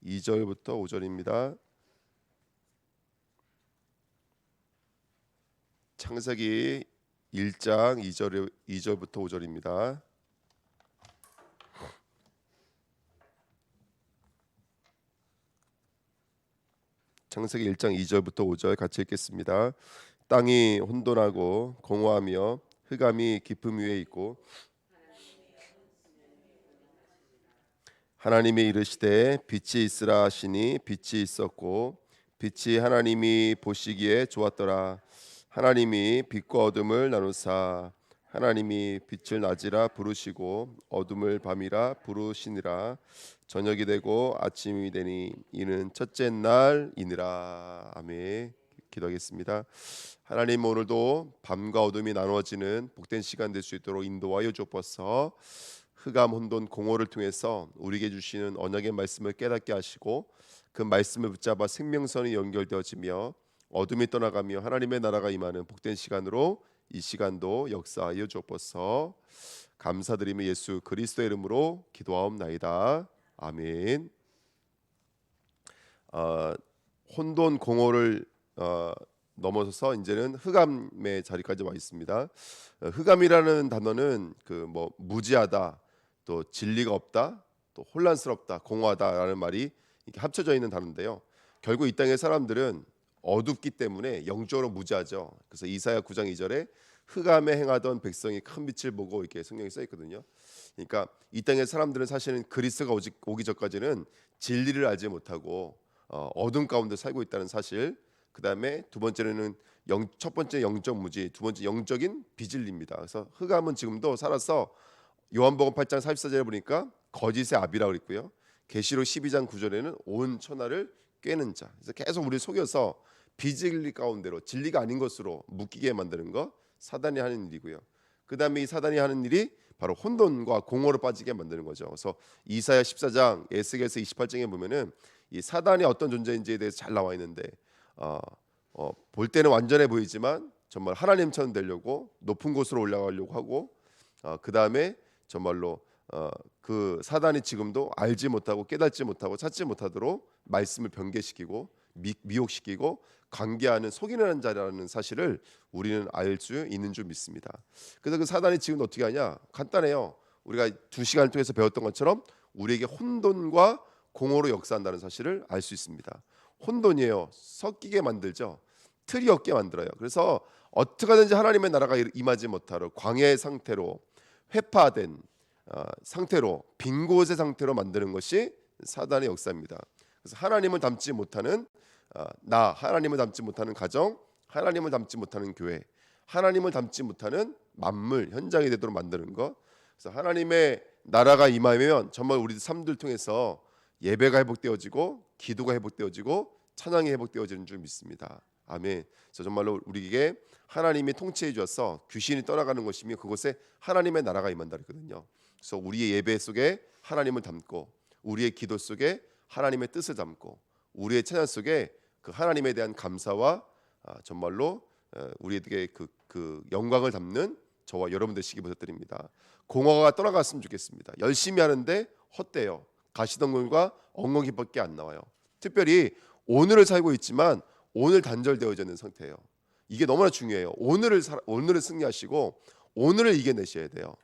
2절부터 5절입니다. 창세기 1장 2절부터 5절입니다. 창세기 1장 2절부터 5절 같이 읽겠습니다. 땅이 혼돈하고 공허하며 흑암이 깊음 위에 있고 하나님이 이르시되 빛이 있으라 하시니 빛이 있었고 빛이 하나님이 보시기에 좋았더라. 하나님이 빛과 어둠을 나누사 하나님이 빛을 낮이라 부르시고 어둠을 밤이라 부르시니라. 저녁이 되고 아침이 되니 이는 첫째 날이니라. 아멘. 기도하겠습니다. 하나님, 오늘도 밤과 어둠이 나누어지는 복된 시간 될 수 있도록 인도하여 주옵소서. 흑암, 혼돈, 공허를 통해서 우리에게 주시는 언약의 말씀을 깨닫게 하시고 그 말씀을 붙잡아 생명선이 연결되어지며 어둠이 떠나가며 하나님의 나라가 임하는 복된 시간으로 이 시간도 역사하여 주옵소서. 감사드리며 예수 그리스도의 이름으로 기도하옵나이다. 아멘. 혼돈, 공허를 넘어서서 이제는 흑암의 자리까지 와 있습니다. 흑암이라는 단어는 무지하다, 또 진리가 없다, 또 혼란스럽다, 공허하다라는 말이 이렇게 합쳐져 있는 단어인데요. 결국 이 땅의 사람들은 어둡기 때문에 영적으로 무지하죠. 그래서 이사야 9장 2절에 흑암에 행하던 백성이 큰 빛을 보고 이렇게 성경에 써 있거든요. 그러니까 이 땅의 사람들은 사실은 그리스도가 오기 전까지는 진리를 알지 못하고 어둠 가운데 살고 있다는 사실. 그 다음에 두 번째는 첫 번째 영적 무지, 두 번째 영적인 비진리입니다. 그래서 흑암은 지금도 살아서 요한복음 8장 44절에 보니까 거짓의 아비라고 그랬고요. 계시록 12장 9절에는 온 천하를 꿰는 자. 그래서 계속 우리를 속여서 비진리 가운데로 진리가 아닌 것으로 묶이게 만드는 거 사단이 하는 일이고요. 그 다음에 이 사단이 하는 일이 바로 혼돈과 공허로 빠지게 만드는 거죠. 그래서 이사야 14장, 에스겔서 28장에 보면은 이 사단이 어떤 존재인지에 대해서 잘 나와 있는데 볼 때는 완전해 보이지만 정말 하나님처럼 되려고 높은 곳으로 올라가려고 하고 그 다음에 정말로 그 사단이 지금도 알지 못하고 깨닫지 못하고 찾지 못하도록 말씀을 변개시키고 미혹시키고 관계하는 속이는 자라는 사실을 우리는 알 수 있는 줄 믿습니다. 그래서 그 사단이 지금 어떻게 하냐? 간단해요. 우리가 2시간을 통해서 배웠던 것처럼 우리에게 혼돈과 공허로 역사한다는 사실을 알 수 있습니다. 혼돈이에요. 섞이게 만들죠. 틀이 없게 만들어요. 그래서 어떻게 하든지 하나님의 나라가 임하지 못하러 광야의 상태로 회파된 상태로 빈 곳의 상태로 만드는 것이 사단의 역사입니다. 그래서 하나님을 닮지 못하는 하나님을 닮지 못하는 가정, 하나님을 닮지 못하는 교회, 하나님을 닮지 못하는 만물 현장이 되도록 만드는 것. 그래서 하나님의 나라가 임하면 정말 우리 삶들 통해서 예배가 회복되어지고 기도가 회복되어지고 찬양이 회복되어지는 줄 믿습니다. 아멘. 그래서 정말로 우리에게 하나님이 통치해 주어서 귀신이 떠나가는 것이며 그곳에 하나님의 나라가 임한다 그랬거든요. 그래서 우리의 예배 속에 하나님을 담고 우리의 기도 속에 하나님의 뜻을 담고 우리의 찬양 속에 그 하나님에 대한 감사와 정말로 우리에게 그 영광을 담는 저와 여러분 되시기 부탁드립니다. 공허가 떠나갔으면 좋겠습니다. 열심히 하는데 헛되요. 가시덤불과 엉겅퀴밖에 안 나와요. 특별히 오늘을 살고 있지만 오늘 단절되어져 있는 상태예요. 이게 너무나 중요해요. 오늘을 승리하시고 오늘을 이겨내셔야 돼요.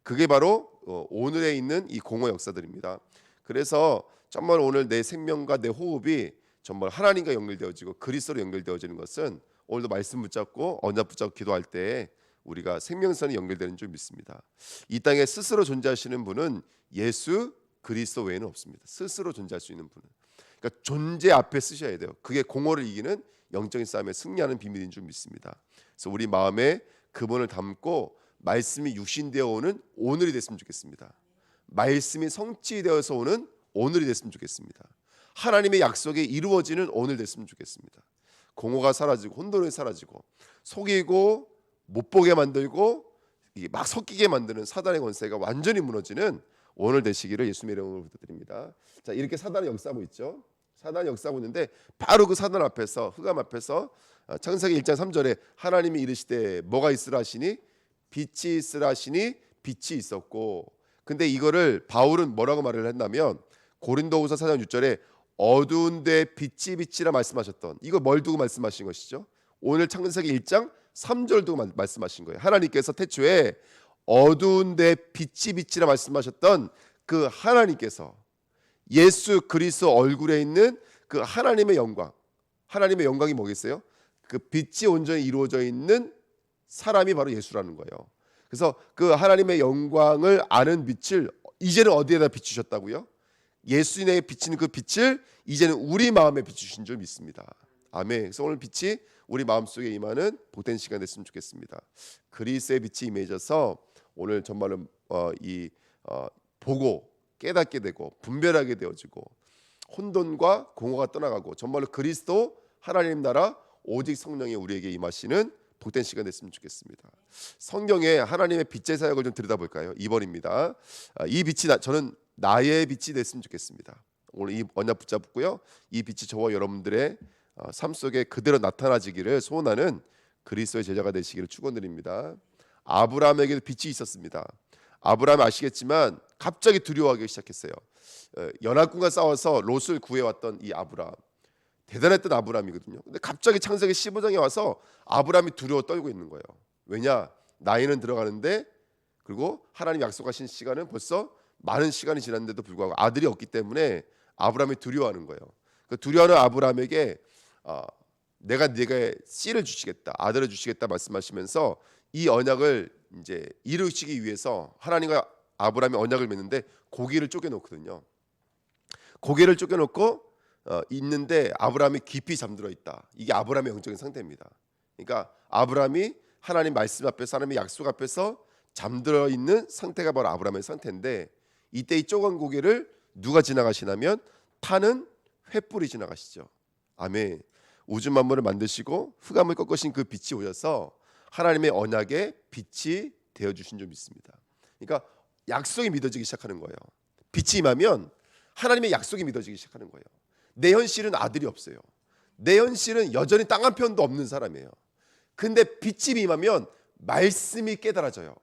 그게 바로 오늘에 있는 이 공허 역사들입니다. 그래서 정말 오늘 내 생명과 내 호흡이 정말 하나님과 연결되어지고 그리스도로 연결되어지는 것은 오늘도 말씀 붙잡고 언약 붙잡고 기도할 때 우리가 생명선이 연결되는 줄 믿습니다. 이 땅에 스스로 존재하시는 분은 예수 그리스도 외에는 없습니다. 스스로 존재할 수 있는 분은. 그러니까 존재 앞에 쓰셔야 돼요. 그게 공허를 이기는 영적인 싸움에 승리하는 비밀인 줄 믿습니다. 그래서 우리 마음에 그분을 담고 말씀이 육신되어 오는 오늘이 됐으면 좋겠습니다. 말씀이 성취되어서 오는 오늘이 됐으면 좋겠습니다. 하나님의 약속이 이루어지는 오늘 됐으면 좋겠습니다. 공허가 사라지고 혼돈이 사라지고 속이고 못 보게 만들고 막 섞이게 만드는 사단의 권세가 완전히 무너지는 오늘 되시기를 예수님의 이름으로 부탁드립니다. 자, 이렇게 사단이 역사하고 있죠. 사단이 역사하고 있는데 바로 그 사단 앞에서 흑암 앞에서 창세기 1장 3절에 하나님이 이르시되 뭐가 있으라 하시니 빛이 있으라 하시니 빛이 있었고. 근데 이거를 바울은 뭐라고 말을 했냐면 고린도후서 4장 6절에 어두운 데 빛이 비치라 말씀하셨던, 이거 뭘 두고 말씀하신 것이죠? 오늘 창세기 1장 3절 두고 말씀하신 거예요. 하나님께서 태초에 어두운 데 빛이 비치라 말씀하셨던 그 하나님께서 예수 그리스도 얼굴에 있는 그 하나님의 영광, 하나님의 영광이 뭐겠어요? 그 빛이 온전히 이루어져 있는 사람이 바로 예수라는 거예요. 그래서 그 하나님의 영광을 아는 빛을 이제는 어디에다 비추셨다고요? 예수님에게 비치는 그 빛을 이제는 우리 마음에 비추신 줄 믿습니다. 아멘. 그래서 오늘 빛이 우리 마음속에 임하는 복된 시간 됐으면 좋겠습니다. 그리스의 빛이 임해져서 오늘 정말로 보고 깨닫게 되고 분별하게 되어지고 혼돈과 공허가 떠나가고 정말로 그리스도 하나님 나라 오직 성령이 우리에게 임하시는 복된 시간 됐으면 좋겠습니다. 성경에 하나님의 빛의 사역을 좀 들여다볼까요? 2번입니다. 이 빛이 저는 나의 빛이 됐으면 좋겠습니다. 오늘 이 언약 붙잡고요. 이 빛이 저와 여러분들의 삶 속에 그대로 나타나지기를 소원하는 그리스도의 제자가 되시기를 축원드립니다. 아브라함에게도 빛이 있었습니다. 아브라함 아시겠지만 갑자기 두려워하기 시작했어요. 연합군과 싸워서 롯을 구해왔던 이 아브라함, 대단했던 아브라함이거든요. 근데 갑자기 창세기 15장에 와서 아브라함이 두려워 떨고 있는 거예요. 왜냐? 나이는 들어가는데, 그리고 하나님 약속하신 시간은 벌써 많은 시간이 지났는데도 불구하고 아들이 없기 때문에 아브라함이 두려워하는 거예요. 그 두려워하는 아브라함에게 내가 네게 씨를 주시겠다, 아들을 주시겠다 말씀하시면서 이 언약을 이제 이루시기 위해서 하나님과 아브라함이 언약을 맺는데 고기를 쪼개놓거든요. 고기를 쪼개놓고 있는데 아브라함이 깊이 잠들어 있다. 이게 아브라함의 영적인 상태입니다. 그러니까 아브라함이 하나님 말씀 앞에서, 하나님의 약속 앞에서 잠들어 있는 상태가 바로 아브라함의 상태인데, 이때 이 쪼간 고기를 누가 지나가시냐면 타는 횃불이 지나가시죠. 아멘. 우주 만물을 만드시고 흑암을 꺾으신 그 빛이 오셔서 하나님의 언약의 빛이 되어주신 줄 믿습니다. 그러니까 약속이 믿어지기 시작하는 거예요. 빛이 임하면 하나님의 약속이 믿어지기 시작하는 거예요. 내 현실은 아들이 없어요. 내 현실은 여전히 땅 한 편도 없는 사람이에요. 근데 빛이 임하면 말씀이 깨달아져요.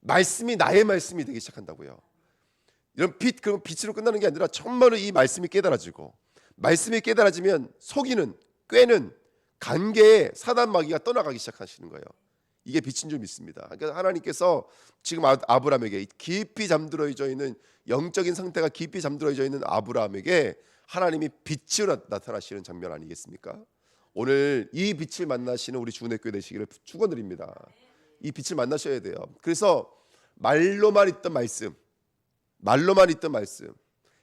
말씀이 나의 말씀이 되기 시작한다고요. 이런 빛, 그럼 빛으로 끝나는 게 아니라 정말로 이 말씀이 깨달아지고, 말씀이 깨달아지면 속이는, 꿰는 관계에 사단 마귀가 떠나가기 시작하시는 거예요. 이게 빛인 줄 믿습니다. 그러니까 하나님께서 지금 아브라함에게 깊이 잠들어져 있는, 영적인 상태가 깊이 잠들어져 있는 아브라함에게 하나님이 빛으로 나타나시는 장면 아니겠습니까? 오늘 이 빛을 만나시는 우리 주은혜교회 되시기를 축원드립니다. 이 빛을 만나셔야 돼요. 그래서 말로만 있던 말씀,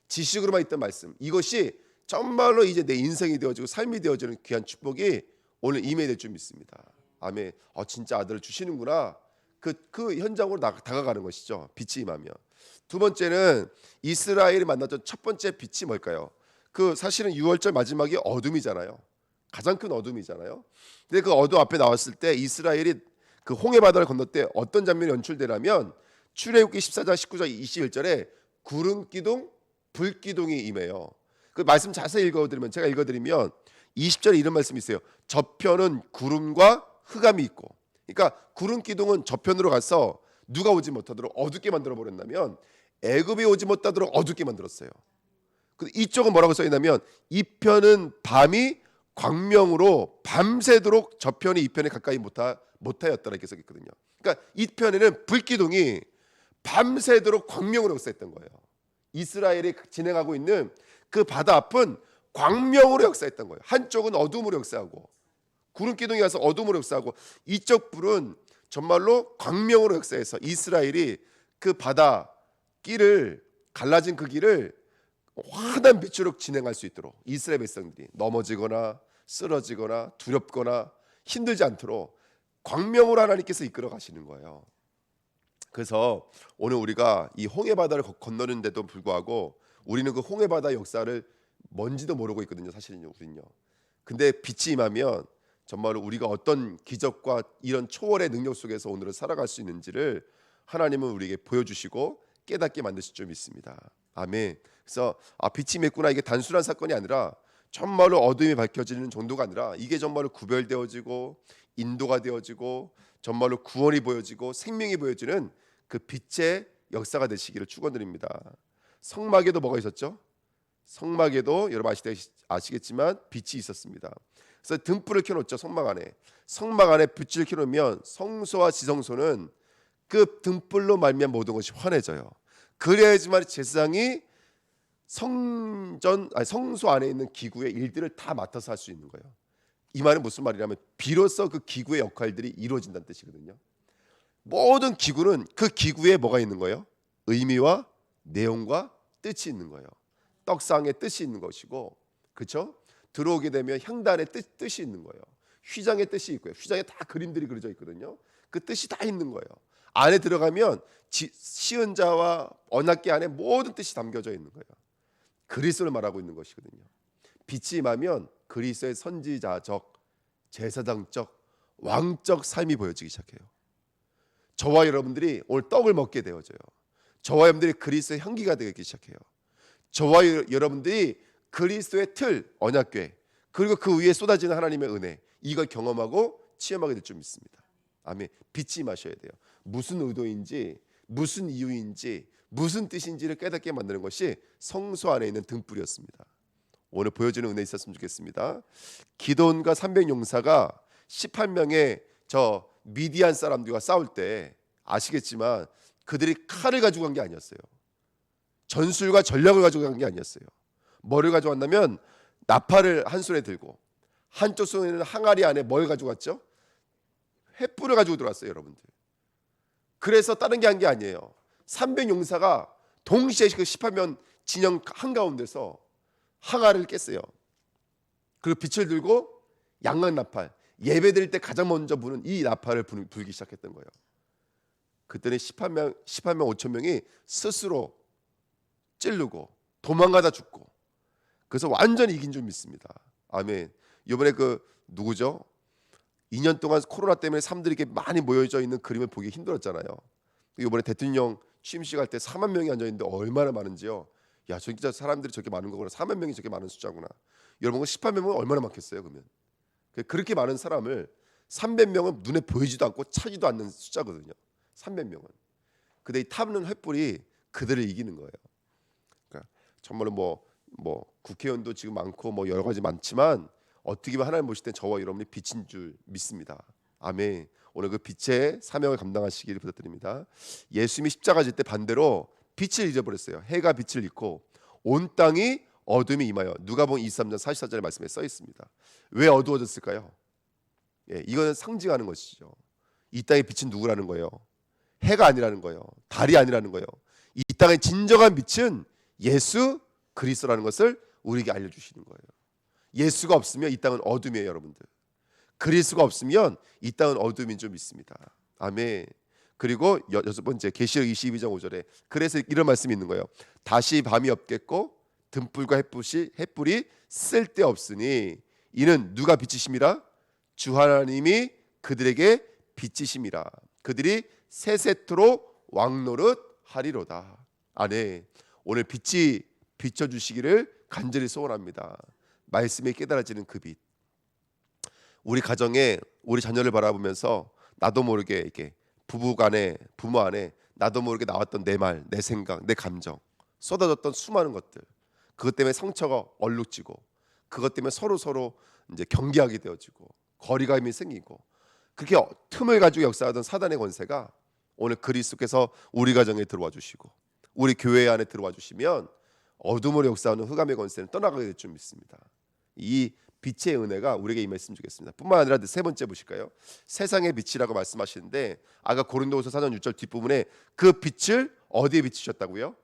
지식으로만 있던 말씀, 이것이 정말로 이제 내 인생이 되어지고 삶이 되어지는 귀한 축복이 오늘 임해야 될 줄 믿습니다. 아멘. 진짜 아들을 주시는구나. 그 현장으로 다가가는 것이죠. 빛이 임하면. 두 번째는 이스라엘이 만났던 첫 번째 빛이 뭘까요? 그 사실은 6월절 마지막이 어둠이잖아요. 가장 큰 어둠이잖아요. 근데 그 어둠 앞에 나왔을 때 이스라엘이 그 홍해 바다를 건널 때 어떤 장면이 연출되냐면 출애굽기 14장 19절 21절에 구름 기둥, 불 기둥이 임해요. 그 말씀 자세히 읽어드리면, 제가 읽어드리면 20절에 이런 말씀이 있어요. 저편은 구름과 흑암이 있고, 그러니까 구름 기둥은 저편으로 가서 누가 오지 못하도록 어둡게 만들어 버렸냐면 애굽이 오지 못하도록 어둡게 만들었어요. 이쪽은 뭐라고 써 있냐면 이 편은 밤이 광명으로 밤새도록 저편이 이 편에 가까이 못하였더라 이렇게 써 있거든요. 그러니까 이 편에는 불기둥이 밤새도록 광명으로 역사했던 거예요. 이스라엘이 진행하고 있는 그 바다 앞은 광명으로 역사했던 거예요. 한쪽은 어둠으로 역사하고, 구름 기둥이 가서 어둠으로 역사하고, 이쪽 불은 정말로 광명으로 역사해서 이스라엘이 그 바다 길을, 갈라진 그 길을 환한 빛으로 진행할 수 있도록 이스라엘 백성들이 넘어지거나 쓰러지거나 두렵거나 힘들지 않도록 광명으로 하나님께서 이끌어 가시는 거예요. 그래서 오늘 우리가 이 홍해 바다를 건너는데도 불구하고 우리는 그 홍해 바다 역사를 뭔지도 모르고 있거든요. 사실은요, 우리는요. 근데 빛이 임하면 정말로 우리가 어떤 기적과 이런 초월의 능력 속에서 오늘을 살아갈 수 있는지를 하나님은 우리에게 보여주시고 깨닫게 만드실 줄 믿습니다. 아멘. 그래서 빛이 맺구나, 이게 단순한 사건이 아니라 정말로 어둠이 밝혀지는 정도가 아니라 이게 정말로 구별되어지고 인도가 되어지고 정말로 구원이 보여지고 생명이 보여지는 그 빛의 역사가 되시기를 축원드립니다. 성막에도 뭐가 있었죠? 성막에도 여러분 아시겠지만 빛이 있었습니다. 그래서 등불을 켜놓죠. 성막 안에. 성막 안에 빛을 켜놓으면 성소와 지성소는 그 등불로 말미암아 모든 것이 환해져요. 그래야지만 제사장이 성소 안에 있는 기구의 일들을 다 맡아서 할 수 있는 거예요. 이 말은 무슨 말이냐면 비로소 그 기구의 역할들이 이루어진다는 뜻이거든요. 모든 기구는 그 기구에 뭐가 있는 거예요? 의미와 내용과 뜻이 있는 거예요. 떡상의 뜻이 있는 것이고, 그렇죠? 들어오게 되면 향단의 뜻이 있는 거예요. 휘장의 뜻이 있고요. 휘장에 다 그림들이 그려져 있거든요. 그 뜻이 다 있는 거예요. 안에 들어가면 시은자와 언약궤 안에 모든 뜻이 담겨져 있는 거예요. 그리스도를 말하고 있는 것이거든요. 빛이 임하면 그리스도의 선지자적, 제사장적, 왕적 삶이 보여지기 시작해요. 저와 여러분들이 오늘 떡을 먹게 되어져요. 저와 여러분들이 그리스도의 향기가 되기 시작해요. 저와 여러분들이 그리스도의 틀, 언약궤, 그리고 그 위에 쏟아지는 하나님의 은혜, 이걸 경험하고 체험하게 될 줄 믿습니다. 아멘. 빛이 임하셔야 돼요. 무슨 의도인지, 무슨 이유인지, 무슨 뜻인지를 깨닫게 만드는 것이 성소 안에 있는 등불이었습니다. 오늘 보여주는 은혜 있었으면 좋겠습니다. 기드온과 300용사가 18명의 저 미디안 사람들과 싸울 때 아시겠지만 그들이 칼을 가지고 간 게 아니었어요. 전술과 전략을 가지고 간 게 아니었어요. 뭐를 가져왔냐면 나팔을 한 손에 들고 한쪽 손에는 항아리 안에 뭘 가지고 왔죠? 횃불을 가지고 들어왔어요, 여러분들. 그래서 다른 게 한 게 아니에요. 300용사가 동시에 그 18명 진영 한가운데서 항아리를 깼어요. 그리고 빛을 들고 양각 나팔, 예배드릴 때 가장 먼저 부는 이 나팔을 불기 시작했던 거예요. 그때는 18명 5천 명이 스스로 찌르고 도망가다 죽고, 그래서 완전히 이긴 줄 믿습니다. 아멘. 이번에 그 누구죠? 2년 동안 코로나 때문에 사람들이 이렇게 많이 모여져 있는 그림을 보기 힘들었잖아요. 이번에 대통령 취임식 할 때 4만 명이 앉아 있는데 얼마나 많은지요. 야, 저 진짜 사람들이 저렇게 많은 거구나. 4만 명이 저렇게 많은 숫자구나. 여러분 18명은 얼마나 많겠어요, 그러면? 그렇게 많은 사람을 300명은 눈에 보이지도 않고 차지도 않는 숫자거든요. 300명은. 근데 이 타는 횃불이 그들을 이기는 거예요. 그러니까 정말로 뭐 국회의원도 지금 많고 뭐 여러 가지 많지만 어떻게 보면 하나님 보실 때 저와 여러분이 빛인 줄 믿습니다. 아멘. 오늘 그 빛의 사명을 감당하시기를 부탁드립니다. 예수님이 십자가 질 때 반대로 빛을 잊어버렸어요. 해가 빛을 잃고 온 땅이 어둠이 임하여, 누가복음 23장 44절의 말씀에 써 있습니다. 왜 어두워졌을까요? 이거는 상징하는 것이죠. 이 땅의 빛은 누구라는 거예요? 해가 아니라는 거예요. 달이 아니라는 거예요. 이 땅의 진정한 빛은 예수 그리스도라는 것을 우리에게 알려주시는 거예요. 예수가 없으면 이 땅은 어둠이에요, 여러분들. 그리스도가 없으면 이 땅은 어둠인 줄 믿습니다. 아멘. 그리고 여섯 번째, 계시록 22장 5절에 그래서 이런 말씀이 있는 거예요. 다시 밤이 없겠고 등불과 햇불이 쓸데없으니 이는 누가 빛이심이라? 주 하나님이 그들에게 빛이심이라. 그들이 세세토록 왕노릇 하리로다. 아멘. 오늘 빛이 비춰주시기를 간절히 소원합니다. 말씀이 깨달아지는 그 빛. 우리 가정에 우리 자녀를 바라보면서 나도 모르게 이렇게 부모 안에 나도 모르게 나왔던 내 말, 내 생각, 내 감정, 쏟아졌던 수많은 것들, 그것 때문에 상처가 얼룩지고, 그것 때문에 서로 이제 경계하게 되어지고 거리감이 생기고, 그렇게 틈을 가지고 역사하던 사단의 권세가 오늘 그리스도께서 우리 가정에 들어와 주시고 우리 교회 안에 들어와 주시면 어둠으로 역사하는 흑암의 권세는 떠나가게 될 줄 믿습니다. 이 빛의 은혜가 우리에게 임했으면 좋겠습니다. 뿐만 아니라 세 번째 보실까요? 세상의 빛이라고 말씀하시는데 아까 고린도후서 4장 6절 뒷부분에 그 빛을 어디에 비추셨다고요?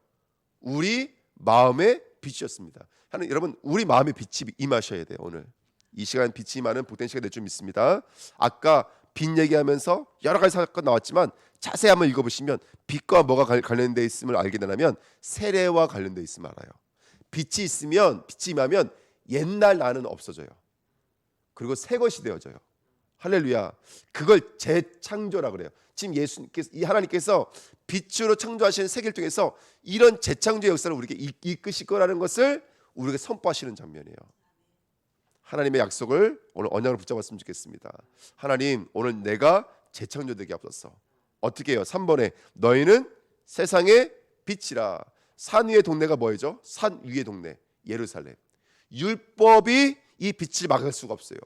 우리 마음의 빛이었습니다. 하나님, 여러분 우리 마음의 빛이 임하셔야 돼요. 오늘 이 시간 빛이 임하는 복된 시간 될 줄 믿습니다. 아까 빛 얘기하면서 여러 가지 사건 나왔지만 자세히 한번 읽어보시면 빛과 뭐가 관련되어 있음을 알게 되면 세례와 관련되어 있음을 알아요. 빛이 임하면 옛날 나는 없어져요. 그리고 새 것이 되어져요. 할렐루야. 그걸 재창조라 그래요. 지금 이 하나님께서 빛으로 창조하시는 세계를 통해서 이런 재창조 역사를 우리에게 이끄실 거라는 것을 우리에게 선포하시는 장면이에요. 하나님의 약속을 오늘 언약을 붙잡았으면 좋겠습니다. 하나님, 오늘 내가 재창조되게 하옵소서. 어떻게 해요? 3번에 너희는 세상의 빛이라. 산 위의 동네가 뭐죠? 산 위의 동네. 예루살렘. 율법이 이 빛을 막을 수가 없어요.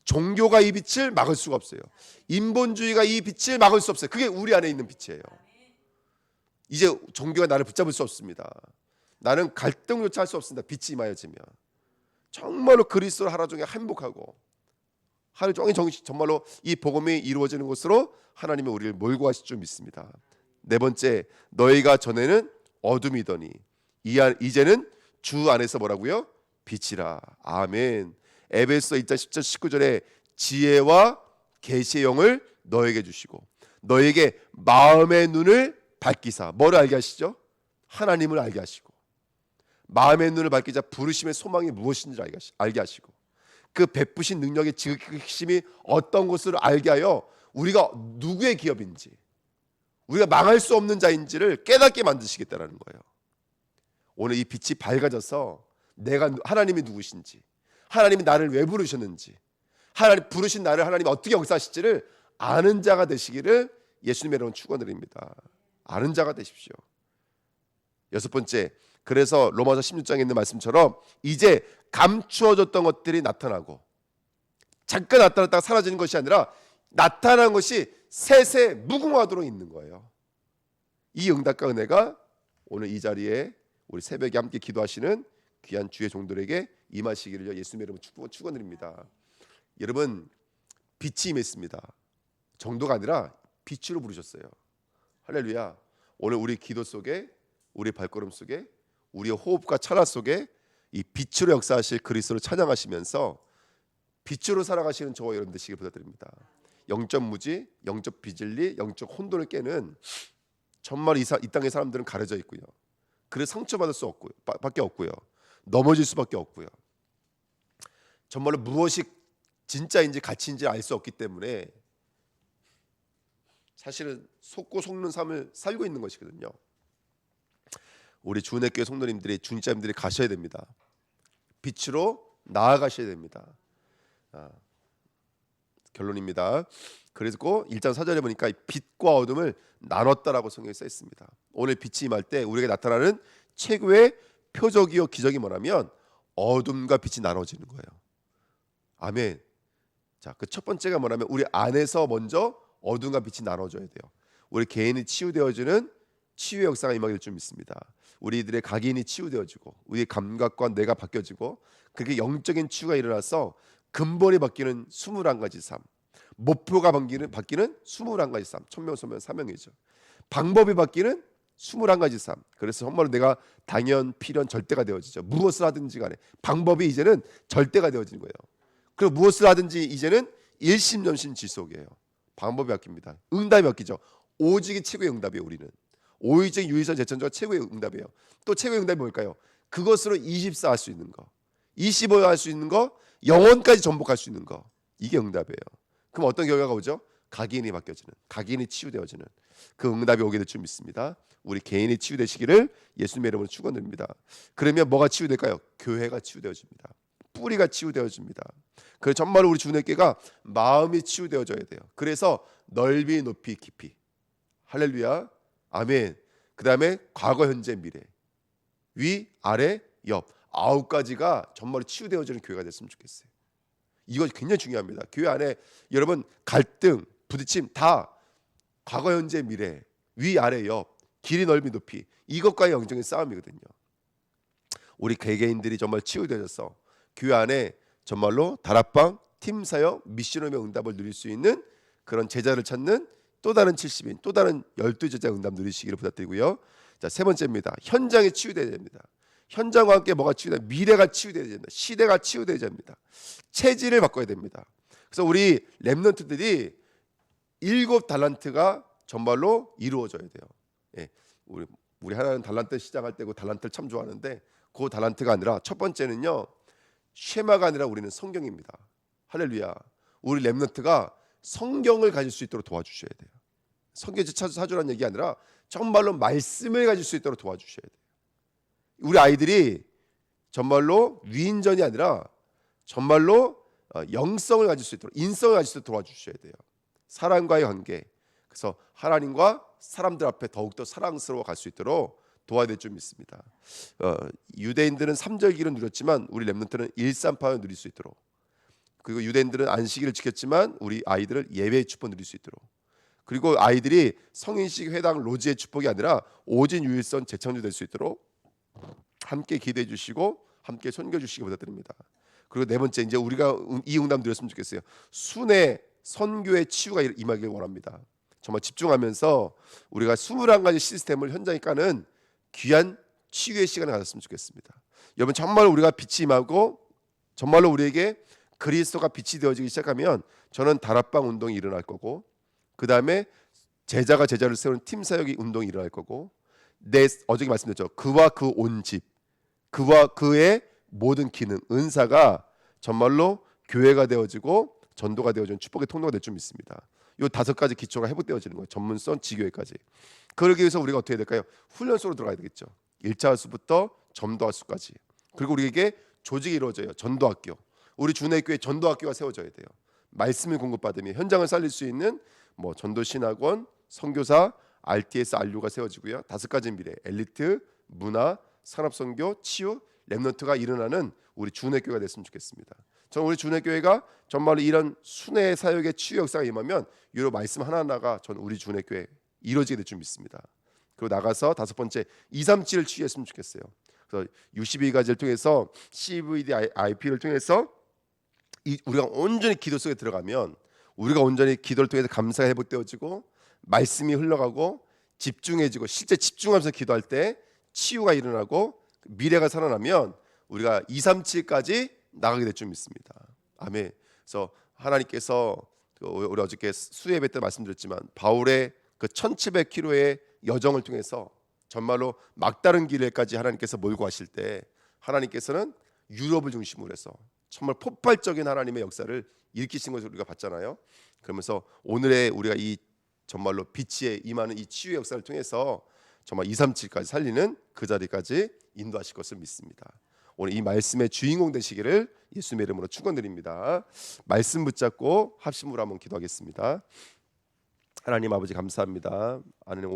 종교가 이 빛을 막을 수가 없어요. 인본주의가 이 빛을 막을 수 없어요. 그게 우리 안에 있는 빛이에요. 이제 종교가 나를 붙잡을 수 없습니다. 나는 갈등조차 할 수 없습니다. 빛이 임하여지면 정말로 그리스도를 하루 종일 행복하고 하루 종일 정말로 이 복음이 이루어지는 곳으로 하나님이 우리를 몰고 가실 줄 믿습니다. 네 번째, 너희가 전에는 어둠이더니 이제는 주 안에서 뭐라고요? 빛이라. 아멘. 에베소 1장 10절 19절에 지혜와 계시의 영을 너에게 주시고 너에게 마음의 눈을 밝히사. 뭐를 알게 하시죠? 하나님을 알게 하시고 마음의 눈을 밝히자 부르심의 소망이 무엇인지 알게 하시고 그 베푸신 능력의 지극심이 어떤 것을 알게 하여 우리가 누구의 기업인지 우리가 망할 수 없는 자인지를 깨닫게 만드시겠다라는 거예요. 오늘 이 빛이 밝아져서 내가 하나님이 누구신지 하나님이 나를 왜 부르셨는지 하나님 부르신 나를 하나님이 어떻게 역사하실지를 아는 자가 되시기를 예수님의 이름으로 축원드립니다. 아는 자가 되십시오. 여섯 번째, 그래서 로마서 16장에 있는 말씀처럼 이제 감추어졌던 것들이 나타나고 잠깐 나타났다가 사라지는 것이 아니라 나타난 것이 세세 무궁하도록 있는 거예요. 이 응답과 은혜가 오늘 이 자리에 우리 새벽에 함께 기도하시는 귀한 주의 종들에게 임하시기를 예수님의 이름으로 축원드립니다. 여러분 빛이 임했습니다. 정도가 아니라 빛으로 부르셨어요. 할렐루야. 오늘 우리 기도 속에 우리 발걸음 속에 우리의 호흡과 찬양 속에 이 빛으로 역사하실 그리스도를 찬양하시면서 빛으로 살아가시는 저와 여러분 되시길 부탁드립니다. 영적 무지, 영적 비진리, 영적 혼돈을 깨는 정말 이 땅의 사람들은 가려져 있고요. 그래서 상처받을 수 없고요, 밖에 없고요. 넘어질 수밖에 없고요. 정말로 무엇이 진짜인지 가치인지 알 수 없기 때문에 사실은 속고 속는 삶을 살고 있는 것이거든요. 우리 주은혜교회 성도님들이 주님자님들이 가셔야 됩니다. 빛으로 나아가셔야 됩니다. 결론입니다. 그래서 1장 4절에 보니까 빛과 어둠을 나눴다라고 성경에 써 있습니다. 오늘 빛이 임할 때 우리에게 나타나는 최고의 표적이요 기적이 뭐냐면 어둠과 빛이 나눠지는 거예요. 아멘. 자, 그 첫 번째가 뭐냐면 우리 안에서 먼저 어둠과 빛이 나눠져야 돼요. 우리 개인이 치유되어지는 치유의 역사가 임하길 줄 믿습니다. 우리들의 각인이 치유되어지고 우리의 감각과 뇌가 바뀌어지고 그게 영적인 치유가 일어나서 근본이 바뀌는 21가지 삶, 목표가 바뀌는 21가지 삶, 천명소명 사명이죠. 방법이 바뀌는 21가지 삶. 그래서 정말로 내가 당연, 필연, 절대가 되어지죠. 무엇을 하든지 간에 방법이 이제는 절대가 되어지는 거예요. 그리고 무엇을 하든지 이제는 일심전심 지속이에요. 방법이 바뀝니다. 응답이 바뀌죠. 오직이 최고의 응답이에요. 우리는 오직 유일선 제천자가 최고의 응답이에요. 또 최고의 응답이 뭘까요? 그것으로 24 할 수 있는 거, 25 할 수 있는 거, 영원까지 전복할 수 있는 거. 이게 응답이에요. 그럼 어떤 결과가 오죠? 각인이 바뀌어지는, 각인이 치유되어지는 그 응답이 오게 될 줄 믿습니다. 우리 개인이 치유되시기를 예수님의 이름으로 축원드립니다. 그러면 뭐가 치유될까요? 교회가 치유되어집니다. 뿌리가 치유되어집니다. 그래서 정말로 우리 주님께가 마음이 치유되어져야 돼요. 그래서 넓이 높이 깊이. 할렐루야. 아멘. 그 다음에 과거 현재 미래 위 아래 옆 9가지가 정말로 치유되어지는 교회가 됐으면 좋겠어요. 이거 굉장히 중요합니다. 교회 안에 여러분 갈등 부딪힘 다 과거 현재 미래 위 아래 옆 길이 넓이 높이 이것과의 영적인 싸움이거든요. 우리 개개인들이 정말 치유되어져서 교회 안에 정말로 다락방 팀 사역 미션홈의 응답을 누릴 수 있는 그런 제자를 찾는 또 다른 70인 또 다른 12제자 응답 누리시기를 부탁드리고요. 자, 세 번째입니다. 현장이 치유되어야 됩니다. 현장과 함께 뭐가 치유돼야 됩니다. 미래가 치유되어야 됩니다. 시대가 치유되어야 됩니다. 체질을 바꿔야 됩니다. 그래서 우리 렘넌트들이 7달란트가 정말로 이루어져야 돼요. 예, 우리 하나는 달란트 시작할 때고 달란트를 참 좋아하는데 그 달란트가 아니라 첫 번째는요. 쉐마가 아니라 우리는 성경입니다. 할렐루야. 우리 렘넌트가 성경을 가질 수 있도록 도와주셔야 돼요. 성경지 사주라는 얘기 아니라 정말로 말씀을 가질 수 있도록 도와주셔야 돼요. 우리 아이들이 정말로 위인전이 아니라 정말로 영성을 가질 수 있도록 인성을 가질 수 있도록 도와주셔야 돼요. 사람과의 관계. 그래서 하나님과 사람들 앞에 더욱더 사랑스러워 갈 수 있도록 도와야 될 줄 믿습니다. 유대인들은 3절기를 누렸지만 우리 렘넌트는 138을 누릴 수 있도록, 그리고 유대인들은 안식일을 지켰지만 우리 아이들을 예배의 축복 누릴 수 있도록, 그리고 아이들이 성인식 회당 로지의 축복이 아니라 오직 유일선 재창조 될 수 있도록 함께 기도해 주시고 함께 섬겨 주시기 부탁드립니다. 그리고 네 번째, 이제 우리가 이 응답 드렸으면 좋겠어요. 순회 선교의 치유가 임하길 원합니다. 정말 집중하면서 우리가 21가지 시스템을 현장에 까는 귀한 치유의 시간을 가졌으면 좋겠습니다. 여러분, 정말 우리가 빛이 임하고 정말로 우리에게 그리스도가 빛이 되어지기 시작하면 저는 다락방 운동이 일어날 거고, 그 다음에 제자가 제자를 세우는 팀 사역이 운동이 일어날 거고, 어저께 말씀드렸죠. 그와 그 온 집, 그와 그의 모든 기능, 은사가 정말로 교회가 되어지고 전도가 되어지는 축복의 통로가 될 줄 믿습니다. 이 5가지 기초가 회복되어지는 거예요. 전문성 지교회까지. 그러기 위해서 우리가 어떻게 해야 될까요? 훈련소로 들어가야 되겠죠. 1차 할수부터 전도할수까지. 그리고 우리에게 조직이 이루어져요. 전도학교. 우리 주내교회 전도학교가 세워져야 돼요. 말씀을 공급받으며 현장을 살릴 수 있는 전도신학원, 선교사, RTS, RU가 세워지고요. 5가지 미래, 엘리트, 문화, 산업선교, 치유, 렘넌트가 일어나는 우리 주내교회가 됐으면 좋겠습니다. 저는 우리 주내교회가 정말로 이런 순회 사역의 치유 역사가 임하면 이 말씀 하나하나가 저는 우리 주내교회 이루어지게 될 줄 믿습니다. 그리고 나가서 5번째, 237을 치유했으면 좋겠어요. 그래서 62가지를 통해서 CVD, IP를 통해서 우리가 온전히 기도 속에 들어가면, 우리가 온전히 기도를 통해서 감사가 회복되어지고 말씀이 흘러가고 집중해지고 실제 집중하면서 기도할 때 치유가 일어나고 미래가 살아나면 우리가 237까지 나가게 될 줄 믿습니다. 아멘. 그래서 하나님께서 우리 어저께 수예배 때 말씀드렸지만 바울의 그 1700km의 여정을 통해서 정말로 막다른 길에까지 하나님께서 몰고 가실 때 하나님께서는 유럽을 중심으로 해서 정말 폭발적인 하나님의 역사를 일으키신 것을 우리가 봤잖아요. 그러면서 오늘의 우리가 이 정말로 빛에 임하는 이 치유의 역사를 통해서 정말 237까지 살리는 그 자리까지 인도하실 것을 믿습니다. 오늘 이 말씀의 주인공 되시기를 예수님의 이름으로 축원드립니다. 말씀 붙잡고 합심으로 한번 기도하겠습니다. 하나님 아버지 감사합니다. 하나님, 오늘